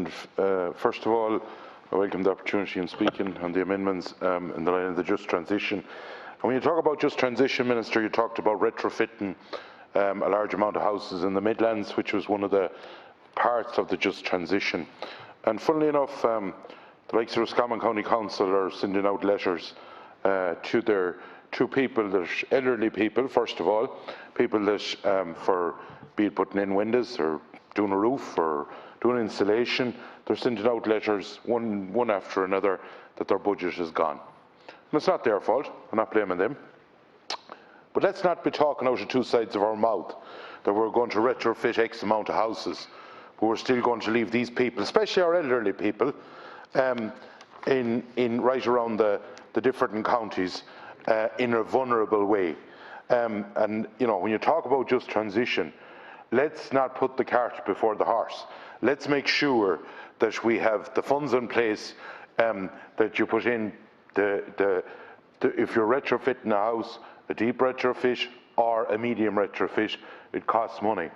And first of all, I welcome the opportunity in speaking on the amendments in the line of the just transition. And when you talk about just transition, Minister, you talked about retrofitting a large amount of houses in the Midlands, which was one of the parts of the just transition. And funnily enough, the likes of Roscommon County Council are sending out letters to people, that elderly people, first of all, people that for be it putting in windows or doing a roof or doing installation, they're sending out letters one after another that their budget is gone. And it's not their fault, I'm not blaming them. But let's not be talking out of two sides of our mouth that we're going to retrofit X amount of houses, but we're still going to leave these people, especially our elderly people, in right around the different counties in a vulnerable way. And you know, when you talk about just transition, let's not put the cart before the horse. Let's make sure that we have the funds in place, that you put in if you're retrofitting a house, a deep retrofit or a medium retrofit, it costs money.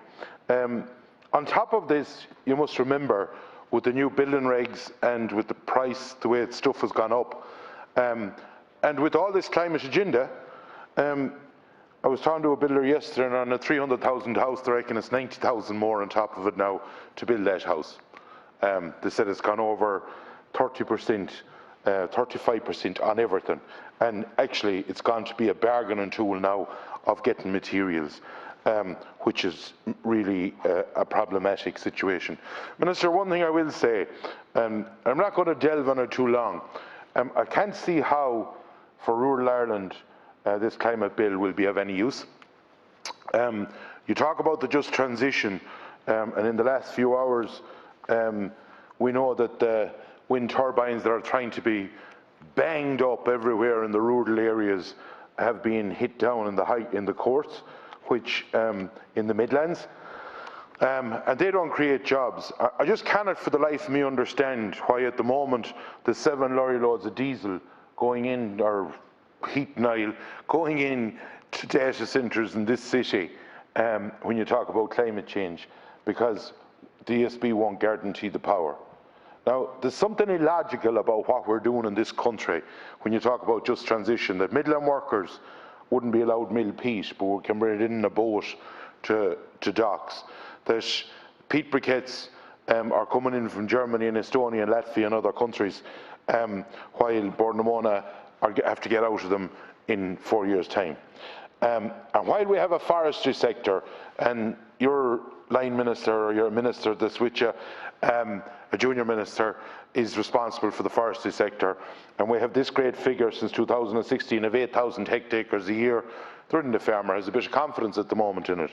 On top of this, you must remember, with the new building regs and with the price, the way stuff has gone up, and with all this climate agenda, I was talking to a builder yesterday, and on a 300,000 house, they reckon it's 90,000 more on top of it now to build that house. They said it's gone over 30%, 35% on everything. And actually, it's gone to be a bargaining tool now of getting materials, which is really a problematic situation. Minister, one thing I will say, and I'm not going to delve on it too long, I can't see how, for rural Ireland, this climate bill will be of any use. You talk about the just transition, and in the last few hours, we know that the wind turbines that are trying to be banged up everywhere in the rural areas have been hit down in the courts, which in the Midlands, and they don't create jobs. I just cannot for the life of me understand why at the moment the 7 lorry loads of diesel going in, or heat oil going in to data centres in this city, when you talk about climate change, because the ESB won't guarantee the power. Now, there's something illogical about what we're doing in this country when you talk about just transition, that Midland workers wouldn't be allowed mill peat, but we can bring it in a boat to docks. That peat briquettes are coming in from Germany and Estonia and Latvia and other countries, while Bornemona have to get out of them in 4 years' time. And while we have a forestry sector, and your line minister, or your minister that's with you, a junior minister, is responsible for the forestry sector, and we have this great figure since 2016 of 8,000 hectares a year, the farmer has a bit of confidence at the moment in it.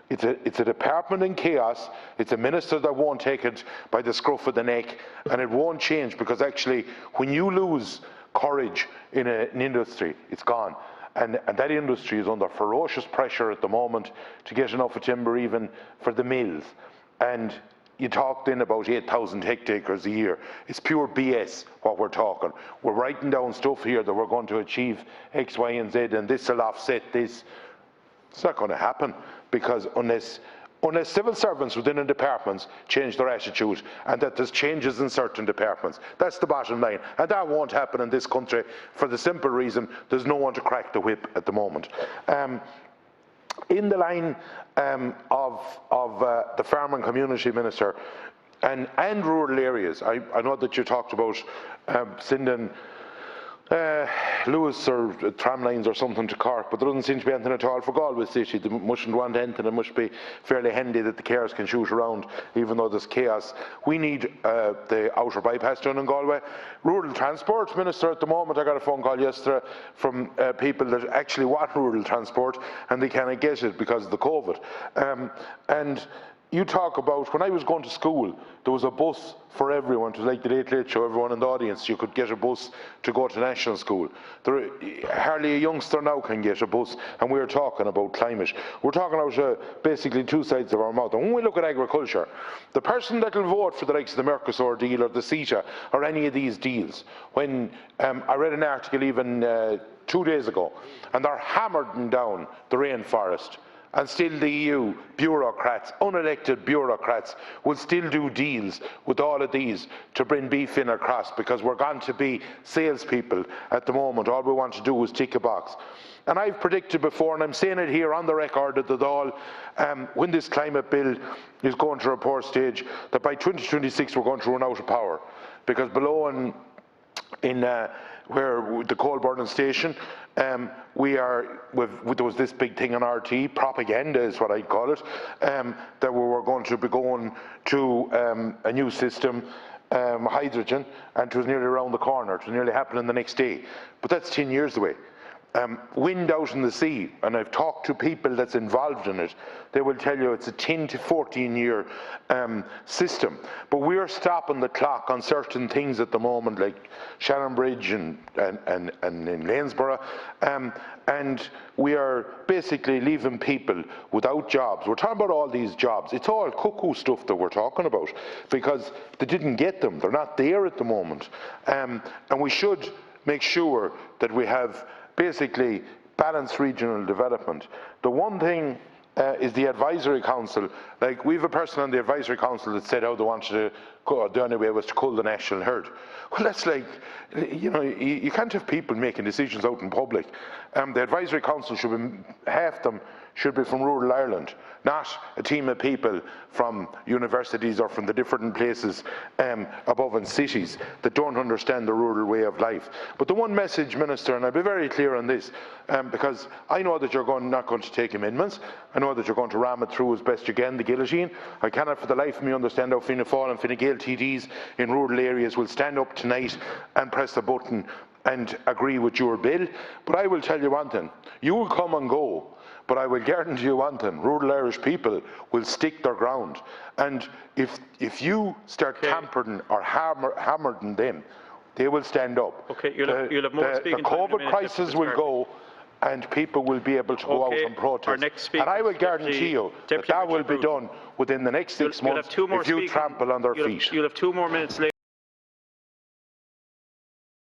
It's a department in chaos. It's a minister that won't take it by the scruff of the neck, and it won't change, because actually when you lose courage in an industry, it's gone. And that industry is under ferocious pressure at the moment to get enough of timber even for the mills. And you talked in about 8,000 hectares a year. It's pure BS what we're talking. We're writing down stuff here that we're going to achieve X, Y, and Z, and this will offset this. It's not going to happen, because unless civil servants within the departments change their attitude, and that there's changes in certain departments. That's the bottom line. And that won't happen in this country for the simple reason there's no one to crack the whip at the moment. In the line of the Farm and Community Minister and rural areas, I know that you talked about sending Lewis or tram lines or something to Cork, but there doesn't seem to be anything at all for Galway City. They mustn't want anything. It must be fairly handy that the cars can shoot around, even though there's chaos. We need the outer bypass done in Galway. Rural Transport Minister at the moment, I got a phone call yesterday from people that actually want rural transport, and they can't get it because of the COVID. And you talk about, when I was going to school, there was a bus for everyone. It was like the Late Late Show, everyone in the audience, you could get a bus to go to national school. Hardly a youngster now can get a bus, and we're talking about climate. We're talking about basically two sides of our mouth. And when we look at agriculture, the person that will vote for the likes of the Mercosur deal or the CETA or any of these deals, when I read an article even 2 days ago, and they're hammering down the rainforest And still the EU bureaucrats, unelected bureaucrats, will still do deals with all of these to bring beef in across, because we're going to be salespeople at the moment. All we want to do is tick a box. And I've predicted before, and I'm saying it here on the record, that the Dáil, when this climate bill is going to report stage, that by 2026 we're going to run out of power. Because below in where the coal burning station, there was this big thing on RT, propaganda is what I'd call it, that we were going to be going to a new system, hydrogen, and it was nearly around the corner. It was nearly happening the next day. But that's 10 years away. Wind out in the sea, and I've talked to people that's involved in it, they will tell you it's a 10 to 14 year system. But we're stopping the clock on certain things at the moment, like Shannon Bridge and in Lanesborough, and we are basically leaving people without jobs. We're talking about all these jobs. It's all cuckoo stuff that we're talking about, because they didn't get them. They're not there at the moment. And we should make sure that we have basically balanced regional development. The one thing is the advisory council. Like, we have a person on the advisory council that said how they wanted to go, the only way was to cull the national herd. Well, that's like, you know, you can't have people making decisions out in public. The advisory council should be, half them should be from rural Ireland, not a team of people from universities or from the different places above in cities that don't understand the rural way of life. But the one message, Minister, and I'll be very clear on this, because I know that you're not going to take amendments. I know that you're going to ram it through as best you can, the guillotine. I cannot for the life of me understand how Fianna Fáil and Fine Gael TDs in rural areas will stand up tonight and press the button and agree with your bill. But I will tell you one thing, you will come and go, but I will guarantee you one thing, rural Irish people will stick their ground. And if you start tampering or hammering them, they will stand up. Okay, you'll have more speaking the time. COVID crisis will go, and people will be able to go out and protest. And I will guarantee you that will be done within the next 6 months if you trample on their feet. You'll have 2 more minutes later.